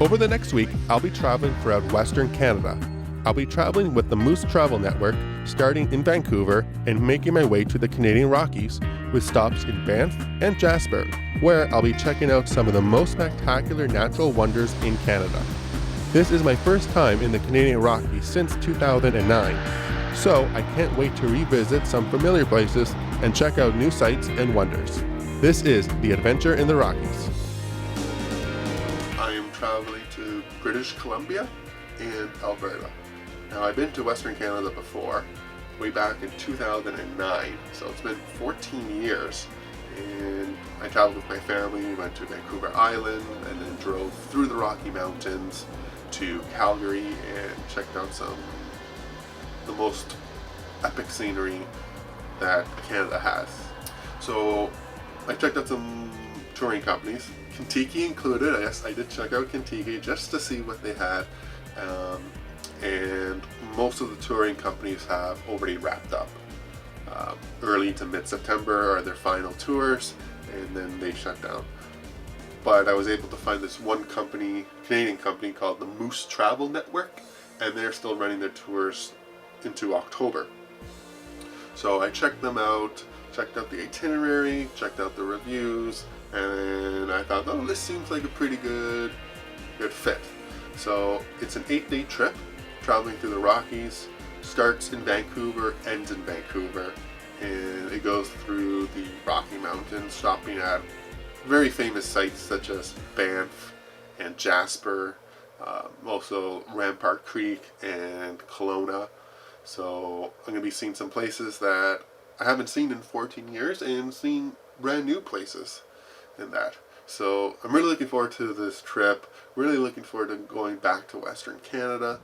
Over the next week, I'll be traveling throughout Western Canada. I'll be traveling with the Moose Travel Network, starting in Vancouver and making my way to the Canadian Rockies, with stops in Banff and Jasper, where I'll be checking out some of the most spectacular natural wonders in Canada. This is my first time in the Canadian Rockies since 2009, so I can't wait to revisit some familiar places and check out new sights and wonders. This is The Adventure in the Rockies. I am traveling to British Columbia and Alberta. Now, I've been to Western Canada before, way back in 2009, so it's been 14 years. And I traveled with my family, we went to Vancouver Island, and then drove through the Rocky Mountains to Calgary and checked out the most epic scenery that Canada has. So I checked out some touring companies, Kentucky included. I did check out Kentucky just to see what they had. And most of the touring companies have already wrapped up. Early to mid-September are their final tours, and then they shut down. But I was able to find this one company, Canadian company called the Moose Travel Network, and they're still running their tours into October. So I checked them out, checked out the itinerary, checked out the reviews, and I thought, oh, this seems like a pretty good fit. So it's an 8-day trip, traveling through the Rockies, starts in Vancouver, ends in Vancouver, and it goes through the Rocky Mountains, stopping at very famous sites such as Banff and Jasper, also Rampart Creek and Kelowna. So I'm going to be seeing some places that I haven't seen in 14 years and seeing brand new places in that. So I'm really looking forward to this trip, really looking forward to going back to Western Canada.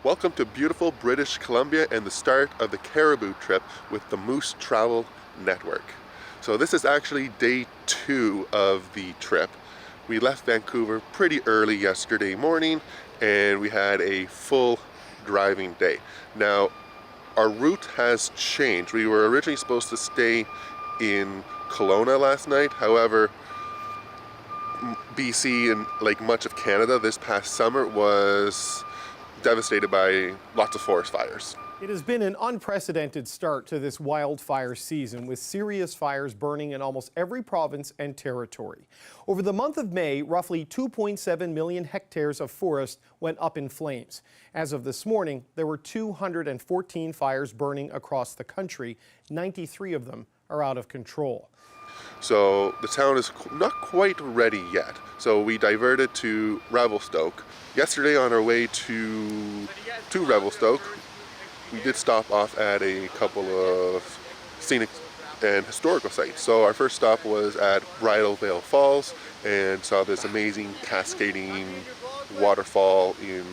Welcome to beautiful British Columbia and the start of the Caribou trip with the Moose Travel Network. So this is actually day 2 of the trip. We left Vancouver pretty early yesterday morning and we had a full driving day. Now, our route has changed. We were originally supposed to stay in Kelowna last night. However, BC and like much of Canada this past summer was devastated by lots of forest fires. It has been an unprecedented start to this wildfire season, with serious fires burning in almost every province and territory. Over the month of May, roughly 2.7 million hectares of forest went up in flames. As of this morning, there were 214 fires burning across the country. 93 of them are out of control. So the town is not quite ready yet. So we diverted to Revelstoke. Yesterday on our way to Revelstoke, we did stop off at a couple of scenic and historical sites. So our first stop was at Bridal Veil Falls and saw this amazing cascading waterfall in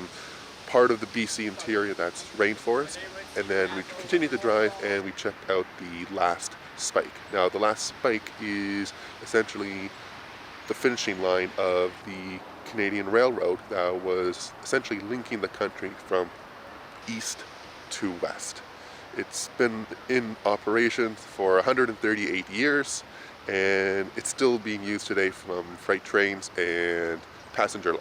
part of the BC interior that's rainforest. And then we continued to drive and we checked out the last spike. Now the last spike is essentially the finishing line of the Canadian Railroad that was essentially linking the country from east to west. It's been in operation for 138 years and it's still being used today from freight trains and passenger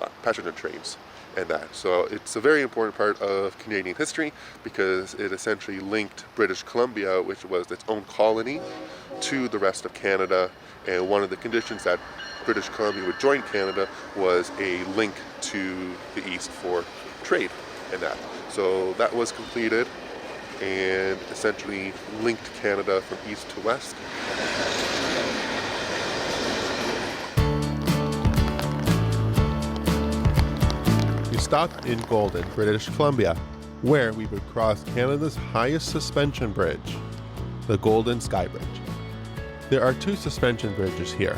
trains and that. So it's a very important part of Canadian history because it essentially linked British Columbia, which was its own colony, to the rest of Canada. And one of the conditions that British Columbia would join Canada was a link to the east for trade and that. So that was completed and essentially linked Canada from east to west. We stopped in Golden, British Columbia, where we would cross Canada's highest suspension bridge, the Golden Sky Bridge. There are 2 suspension bridges here.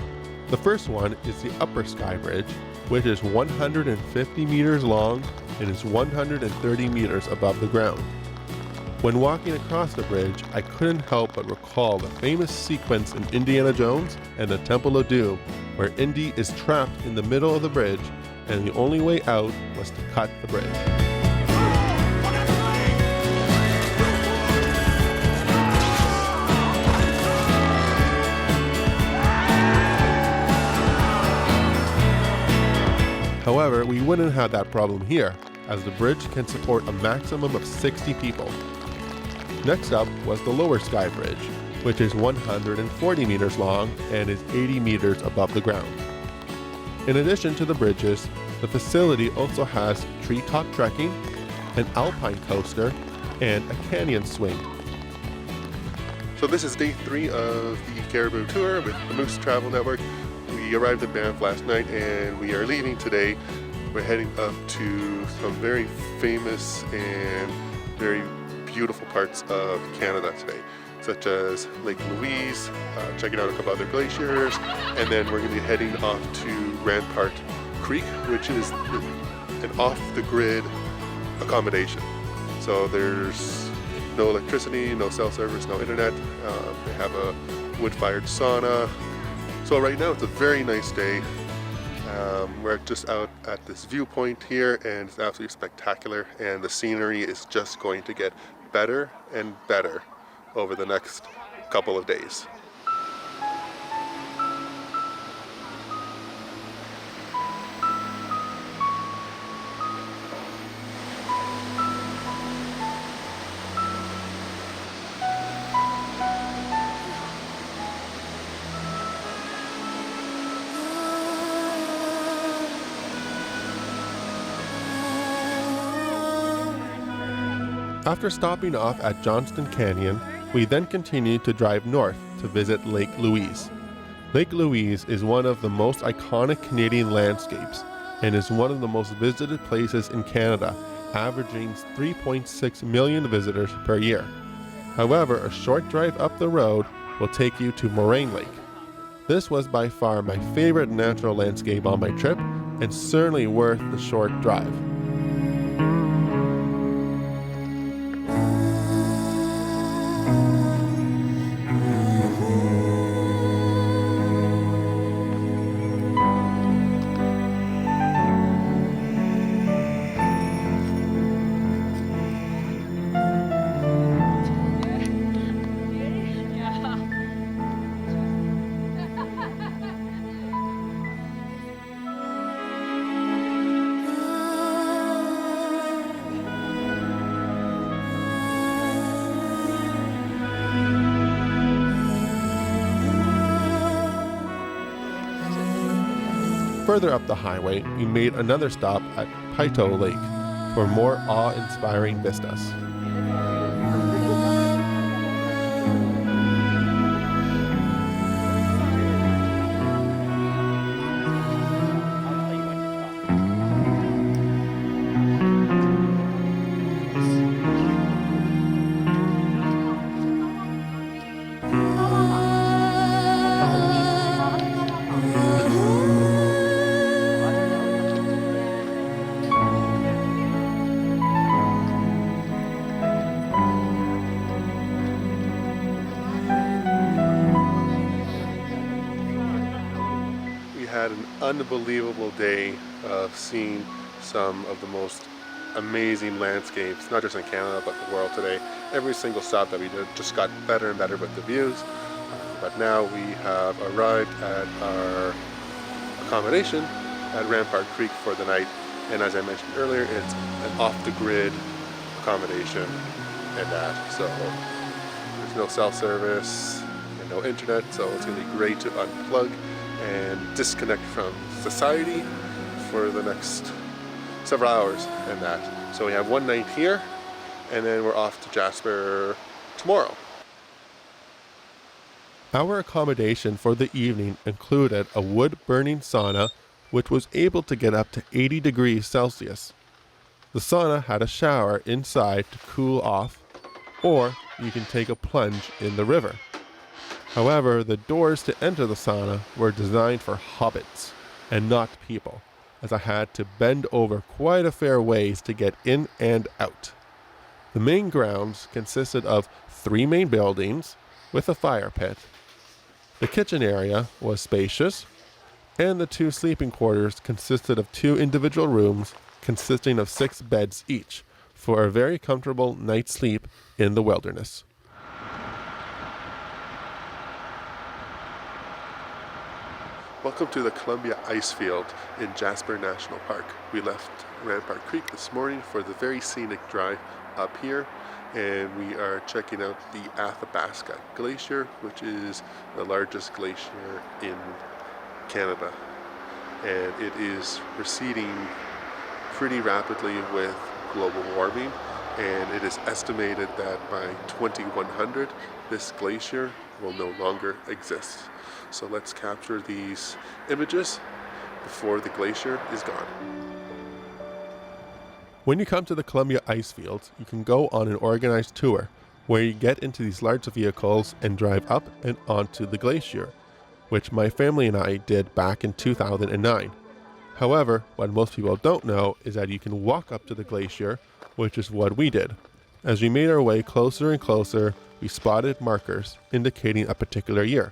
The first one is the Upper Sky Bridge, which is 150 meters long and is 130 meters above the ground. When walking across the bridge, I couldn't help but recall the famous sequence in Indiana Jones and the Temple of Doom, where Indy is trapped in the middle of the bridge and the only way out was to cut the bridge. However, we wouldn't have that problem here, as the bridge can support a maximum of 60 people. Next up was the Lower Sky Bridge, which is 140 meters long and is 80 meters above the ground. In addition to the bridges, the facility also has treetop trekking, an alpine coaster, and a canyon swing. So this is day 3 of the Caribou tour with the Moose Travel Network. We arrived at Banff last night and we are leaving today. We're heading up to some very famous and very beautiful parts of Canada today, such as Lake Louise, checking out a couple other glaciers, and then we're going to be heading off to Rampart Creek, which is an off-the-grid accommodation. So there's no electricity, no cell service, no internet. They have a wood-fired sauna. So right now it's a very nice day. We're just out at this viewpoint here and it's absolutely spectacular, and the scenery is just going to get better and better over the next couple of days. After stopping off at Johnston Canyon, we then continued to drive north to visit Lake Louise. Lake Louise is one of the most iconic Canadian landscapes and is one of the most visited places in Canada, averaging 3.6 million visitors per year. However, a short drive up the road will take you to Moraine Lake. This was by far my favorite natural landscape on my trip and certainly worth the short drive. Further up the highway, we made another stop at Peyto Lake for more awe-inspiring vistas. Had an unbelievable day of seeing some of the most amazing landscapes, not just in Canada but the world today. Every single stop that we did just got better and better with the views. But now we have arrived at our accommodation at Rampart Creek for the night, and as I mentioned earlier, it's an off-the-grid accommodation and that. So there's no cell service and no internet, so it's going to be great to unplug and disconnect from society for the next several hours and that. So we have one night here and then we're off to Jasper tomorrow. Our accommodation for the evening included a wood-burning sauna which was able to get up to 80 degrees Celsius. The sauna had a shower inside to cool off, or you can take a plunge in the river. However, the doors to enter the sauna were designed for hobbits and not people, as I had to bend over quite a fair ways to get in and out. The main grounds consisted of 3 main buildings with a fire pit. The kitchen area was spacious, and the 2 sleeping quarters consisted of 2 individual rooms consisting of 6 beds each for a very comfortable night's sleep in the wilderness. Welcome to the Columbia Ice Field in Jasper National Park. We left Rampart Creek this morning for the very scenic drive up here, and we are checking out the Athabasca Glacier, which is the largest glacier in Canada. And it is receding pretty rapidly with global warming, and it is estimated that by 2100 this glacier will no longer exist. So let's capture these images before the glacier is gone. When you come to the Columbia Ice Fields, you can go on an organized tour where you get into these large vehicles and drive up and onto the glacier, which my family and I did back in 2009. However, what most people don't know is that you can walk up to the glacier, which is what we did. As we made our way closer and closer, we spotted markers indicating a particular year.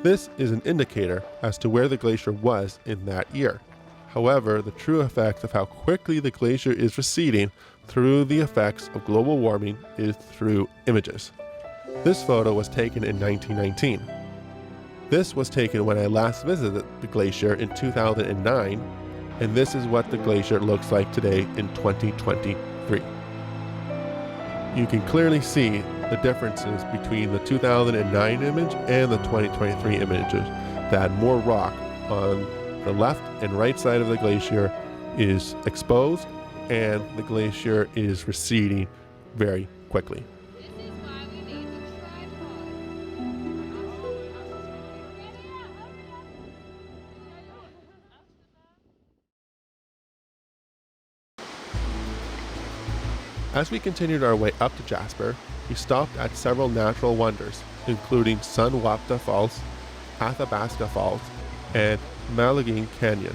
This is an indicator as to where the glacier was in that year. However, the true effect of how quickly the glacier is receding through the effects of global warming is through images. This photo was taken in 1919. This was taken when I last visited the glacier in 2009, and this is what the glacier looks like today in 2023. You can clearly see the differences between the 2009 image and the 2023 images, that more rock on the left and right side of the glacier is exposed, and the glacier is receding very quickly. As we continued our way up to Jasper, we stopped at several natural wonders, including Sunwapta Falls, Athabasca Falls, and Malagine Canyon.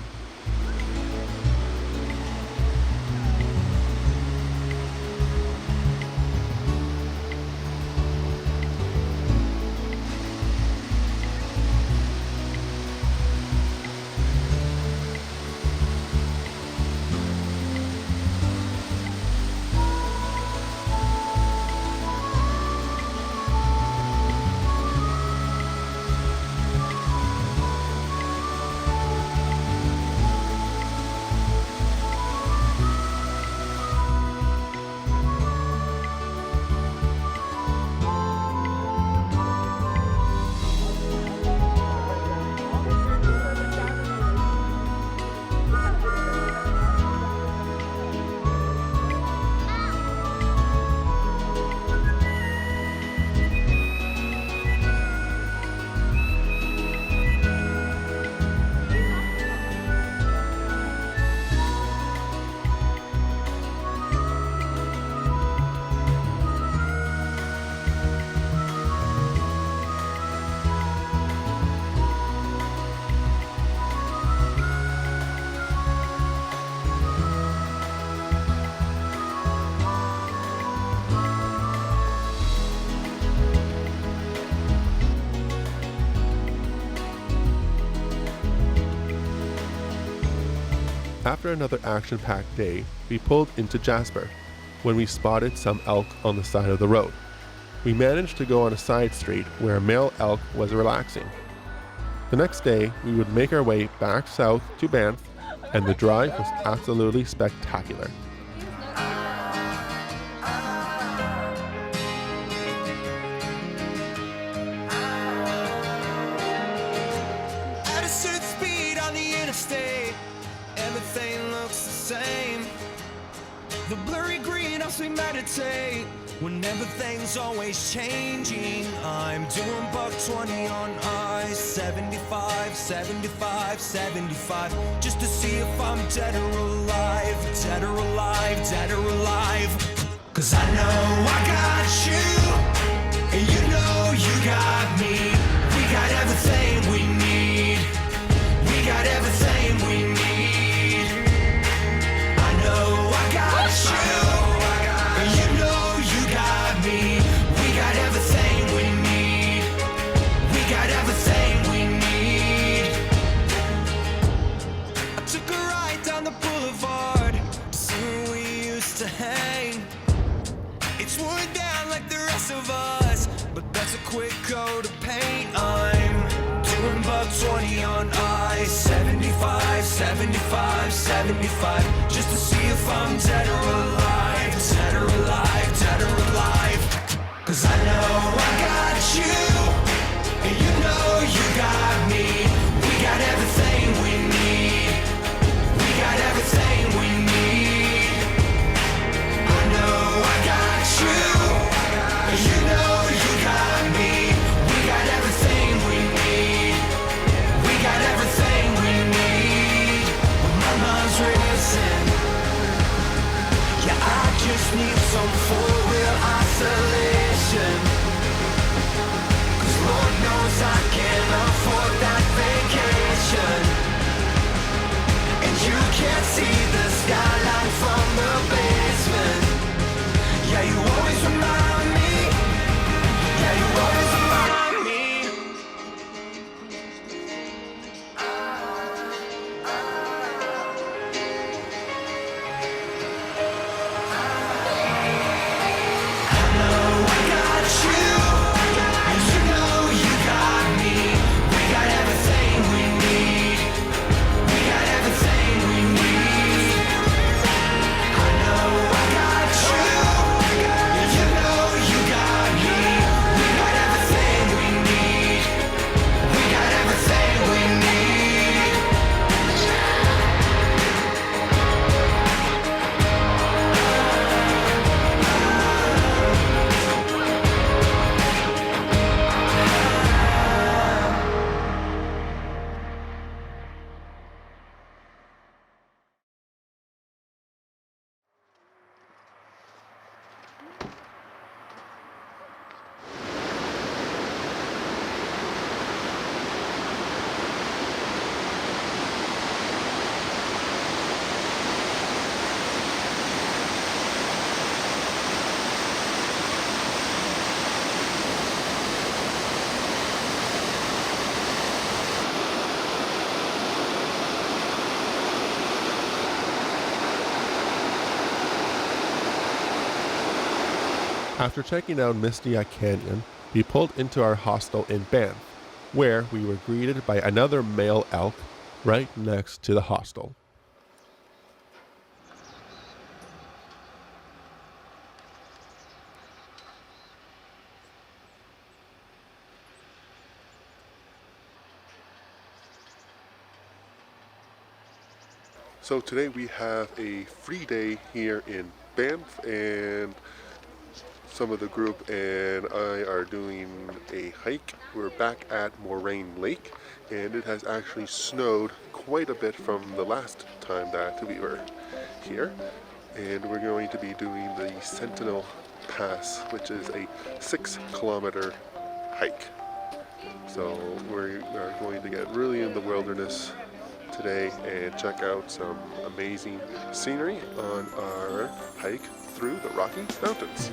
After another action-packed day, we pulled into Jasper when we spotted some elk on the side of the road. We managed to go on a side street where a male elk was relaxing. The next day, we would make our way back south to Banff, and the drive was absolutely spectacular. At a certain speed on the interstate, everything looks the same. The blurry green helps me meditate when everything's always changing. I'm doing buck 20 on ice, 75, 75, 75, just to see if I'm dead or alive, dead or alive, dead or alive. Cause I know I got you, and you know you got me. We got everything we need. We got everything we need. I know I got you, and you know you got me. We got everything we need. We got everything we need. I took a ride down the boulevard to see where we used to hang. It's worn down like the rest of us, but that's a quick coat of paint. I'm doing buck 20 on ice. 75, 75, just to see if I'm dead or alive, dead or alive, dead or alive. 'Cause I know I got you, and you know you got me. We got everything we need. We got everything we need. I know I got you, and you know you got me. We got everything we need. We got everything we need. When my mind's racing, yeah, I just need some for-real isolation. 'Cause Lord knows I can't afford that vacation. And you can't see the skyline from the basement. Yeah, you always remind me. Yeah, you always remind me. I know I got you, and you know you got me. We got everything we need. We got everything we need. I know I got you, and you know you got me. We got everything we need. We got everything we need. After checking out Misty Canyon, we pulled into our hostel in Banff, where we were greeted by another male elk right next to the hostel. So today we have a free day here in Banff, and some of the group and I are doing a hike. We're back at Moraine Lake, and it has actually snowed quite a bit from the last time that we were here. And we're going to be doing the Sentinel Pass, which is a 6-kilometer hike. So we are going to get really in the wilderness today and check out some amazing scenery on our hike through the Rocky Mountains.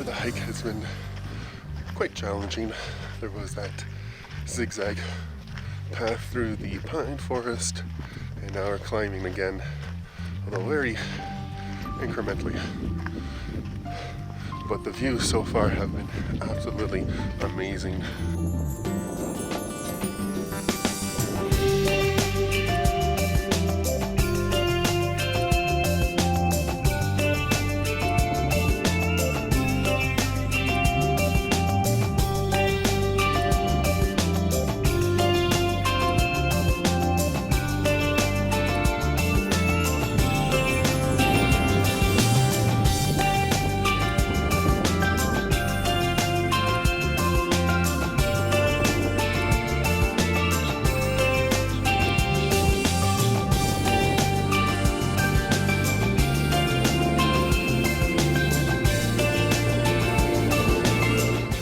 The hike has been quite challenging. There was that zigzag path through the pine forest, and now we're climbing again, although very incrementally. But the views so far have been absolutely amazing.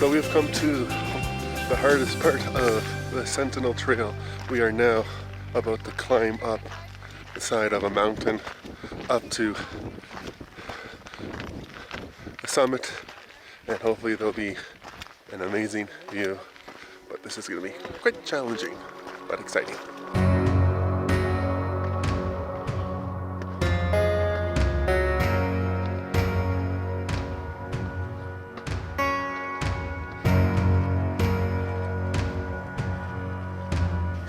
So we've come to the hardest part of the Sentinel Trail. We are now about to climb up the side of a mountain up to the summit, and hopefully there'll be an amazing view. But this is going to be quite challenging, but exciting.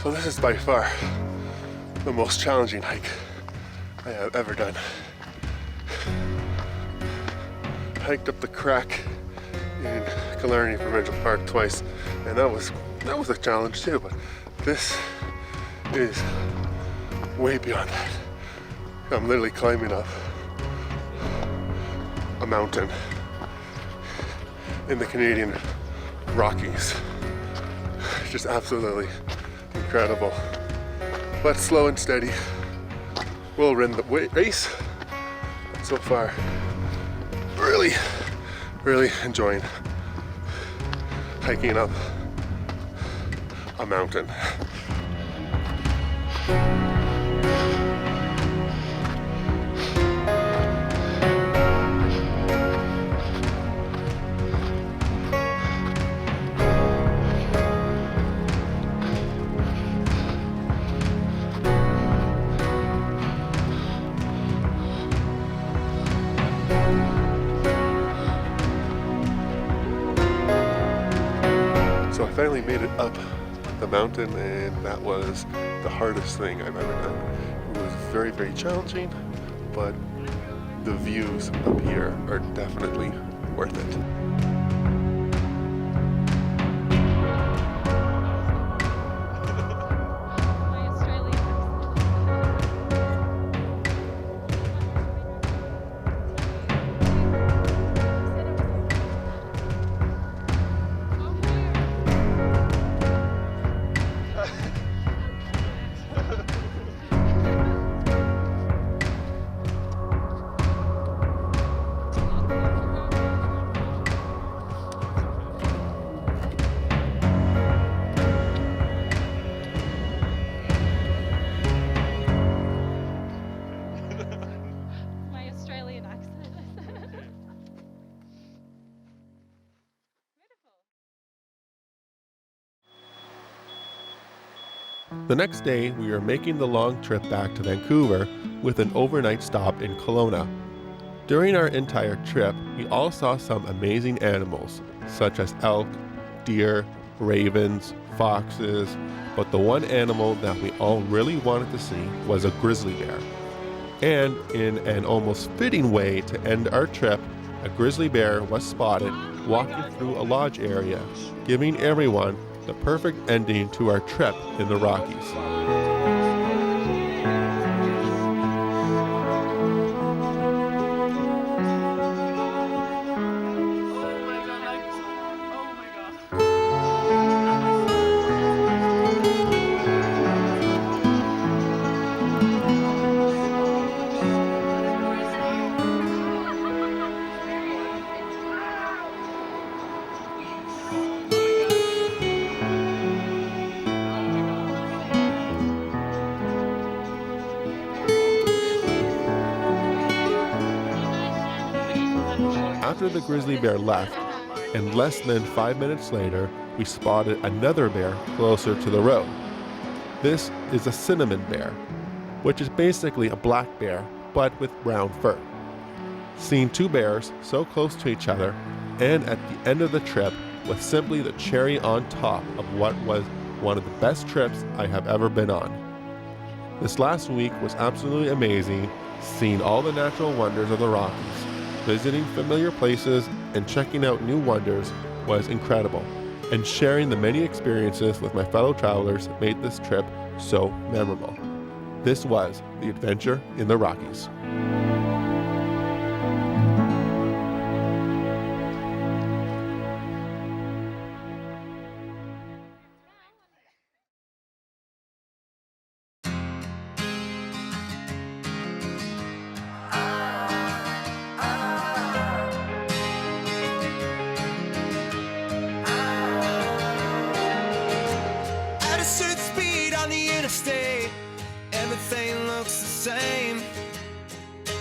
So this is by far the most challenging hike I have ever done. I hiked up the crack in Killarney Provincial Park twice, and that was a challenge too, but this is way beyond that. I'm literally climbing up a mountain in the Canadian Rockies. Just absolutely incredible, but slow and steady. We'll win the race. So far, really enjoying hiking up a mountain. So I finally made it up the mountain, and that was the hardest thing I've ever done. It was very challenging, but the views up here are definitely worth it. The next day, we are making the long trip back to Vancouver with an overnight stop in Kelowna. During our entire trip, we all saw some amazing animals, such as elk, deer, ravens, foxes, but the one animal that we all really wanted to see was a grizzly bear. And in an almost fitting way to end our trip, a grizzly bear was spotted walking through a lodge area, giving everyone the perfect ending to our trip in the Rockies. After the grizzly bear left, and less than 5 minutes later, we spotted another bear closer to the road. This is a cinnamon bear, which is basically a black bear, but with brown fur. Seeing two bears so close to each other, and at the end of the trip, was simply the cherry on top of what was one of the best trips I have ever been on. This last week was absolutely amazing, seeing all the natural wonders of the Rockies. Visiting familiar places and checking out new wonders was incredible, and sharing the many experiences with my fellow travelers made this trip so memorable. This was the adventure in the Rockies. same.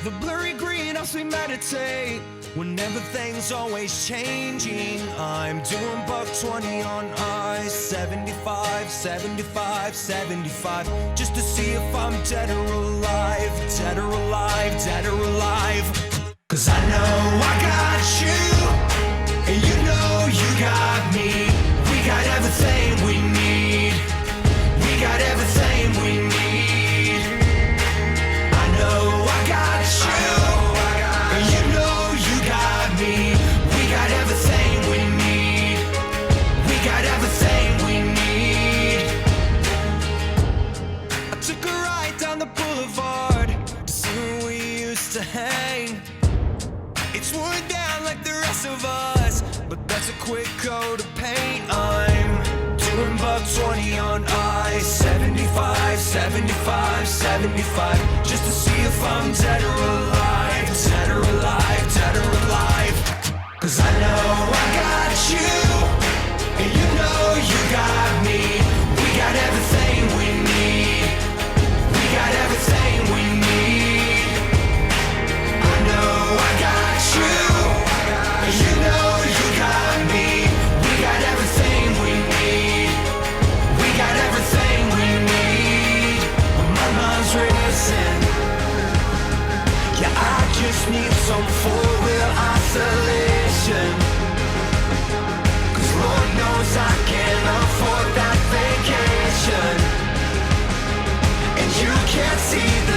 The blurry greenhouse we meditate when everything's always changing. I'm doing buck 20 on ice, 75, 75, 75, just to see if I'm dead or alive, dead or alive, dead or alive. 'Cause I know I got you, and you know you got me. We got everything we need. We got everything we need. I know I got you, and you know you got me. We got everything we need. We got everything we need. I took a ride down the boulevard to see where we used to hang. It's worn down like the rest of us, but that's a quick coat of paint. I'm doing buck 20 on ice, 75, 75, 75, just to see if I'm dead or alive, dead or alive, dead or alive. 'Cause I know I got you, and you know you got me. We got everything we need. We got everything we need. I know I got you, and you know you got me. We got everything we need. We got everything we need. When my mind's racing, yeah, I just need some four-wheel isolation. 'Cause Lord knows I can't afford that vacation. And you can't see the